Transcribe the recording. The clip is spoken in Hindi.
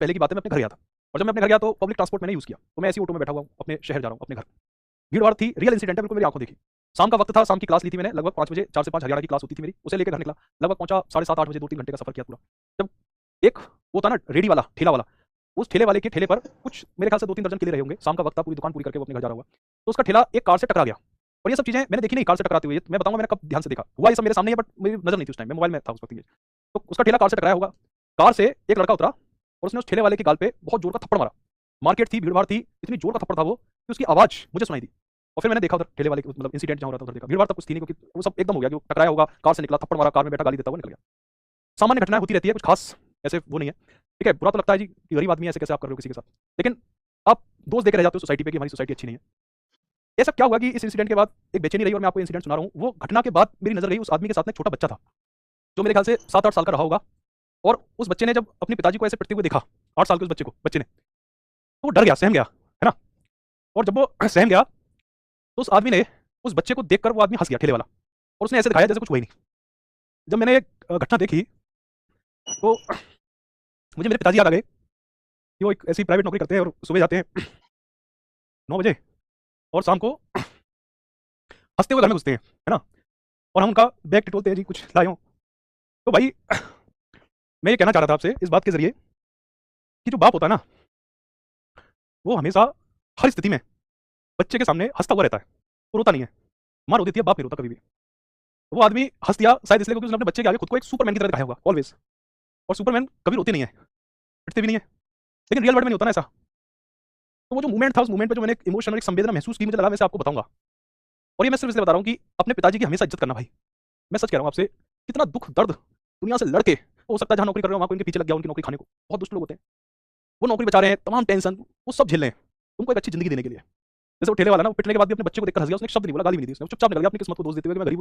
पहले की बात है, मैं अपने घर गया था और जब मैं अपने घर गया तो पब्लिक ट्रांसपोर्ट मैंने यूज़ किया। तो मैं ऐसी ऑटो में बैठा हुआ हूँ, अपने शहर जा रहा हूँ, अपने घर। भीड़-भाड़ थी, रियल इंसिडेंट है, बिल्कुल मेरी आँखों देखी। शाम का वक़्त था, शाम की क्लास ली थी मैंने, लगभग 5 बजे, 4 से 5 हरियाणा की क्लास होती थी मेरी, उसे लेके घर निकला। लगभग पहुँचा 7:30 8 बजे, 2-3 घंटे का सफ़र किया पूरा। जब एक वो था ना रेहड़ी वाला, ठेला वाला, उस ठेले वाले के ठेले पर कुछ मेरे ख़्याल से 2-3 दर्जन केले रहे होंगे। शाम का वक़्त था, पूरी दुकान पूरी करके वो अपने घर जा रहा होगा। तो उसका ठेला एक कार से टकरा गया और ये सब चीज़ें मैंने देखी नहीं कार से टकराते हुए, मैं बताऊँगा मैंने कब ध्यान से देखा। हुआ ये सब मेरे सामने ही है बट मेरी नज़र नहीं थी उस टाइम, मैं मोबाइल में था उस वक़्त ये। तो उसका ठेला कार से टकराया होगा, कार से एक लड़का उतरा और उसने उस ठेले वाले के गाल पे बहुत ज़ोर का थप्पड़ मारा। मार्केट थी, भीड़-भाड़ थी, इतनी ज़ोर का थप्पड़ था वो कि उसकी आवाज़ मुझे सुनाई दी। और फिर मैंने देखा उधर ठेले वाले के मतलब इंसिडेंट जहाँ हो रहा था उधर देखा। भीड़-भाड़ तब कुछ थी नहीं क्योंकि वो सब एकदम हो गया कि वो टकराया होगा, कार से निकला, थप्पड़ मारा, कार में बैठा गाली देता हुआ निकल गया। सामान्य घटनाएँ होती रहती है, कुछ खास ऐसे वो नहीं है। ठीक है, बुरा तो लगता है जी कि गरीब आदमी है, ऐसे कैसे आप कर रहे हो किसी के साथ। लेकिन आप दोष देके रह जाते हो सोसाइटी पे कि हमारी सोसाइटी अच्छी नहीं है। ये सब क्या हुआ कि इस इंसिडेंट के बाद एक बेचैनी रही और मैं आपको इंसिडेंट सुना रहा हूँ। वो घटना के बाद मेरी नज़र गई उस आदमी के साथ में एक छोटा बच्चा था, जो मेरे ख्याल से 7-8 साल का रहा होगा और उस बच्चे ने जब अपने पिताजी को ऐसे पिटते हुए देखा, 8 साल के उस बच्चे ने, तो वो डर गया, सहम गया, है ना? और जब वो सहम गया, तो उस आदमी ने उस बच्चे को देखकर वो आदमी हँस गया ठेले वाला और उसने ऐसे दिखाया जैसे कुछ हुआ ही नहीं। जब मैंने ये घटना देखी, तो मुझे मेरे पिताजी याद आ गए कि वो एक ऐसी प्राइवेट नौकरी करते हैं और सुबह जाते हैं 9 बजे और शाम को हँसते हुए घर में घुसते हैं, है ना? और हम उनका बैग टटोलते हैं, जी कुछ लाए हों। तो भाई मैं ये कहना चाह रहा था आपसे इस बात के ज़रिए कि जो बाप होता है ना, वो हमेशा हर स्थिति में बच्चे के सामने हँसता हुआ रहता है, वो रोता नहीं है। माँ रो देती है, बाप नहीं रोता कभी भी। वो आदमी हँस दिया शायद इसलिए क्योंकि उसने अपने बच्चे के आगे खुद को एक सुपरमैन की तरह दिखाया होगा ऑलवेज़। और सुपरमैन कभी रोते नहीं है, पिटते भी नहीं है। लेकिन रियल वर्ल्ड में नहीं होता ना ऐसा। तो वो जो मोमेंट था, उस मोमेंट पे जो मैंने एक इमोशन और एक संवेदना महसूस की, मुझे लगा मैं इसे आपको बताऊँगा। और ये मैं सिर्फ़ इसलिए बता रहा हूँ कि अपने पिताजी की हमेशा इज़्ज़त करना भाई। मैं सच कह रहा हूँ आपसे, कितना दुःख, दर्द दुनिया से लड़ के हो सकता है जहाँ नौकरी कर रहे हो वहाँ कोई उनके पीछे लग गया उनकी नौकरी खाने को। बहुत दुष्ट लोग होते हैं। वो नौकरी बचा रहे हैं, तमाम टेंशन वो सब झेल रहे हैं, तुमको एक अच्छी ज़िंदगी देने के लिए। जैसे वो ठेले वाला ना, वो पिटने के बाद भी अपने बच्चे को देखकर हँस गया, उसने एक शब्द नहीं बोला, गाली भी नहीं दी उसने, वो चुपचाप निकल गया अपनी किस्मत को दोष देते हुए कि मैं गरीब हूँ।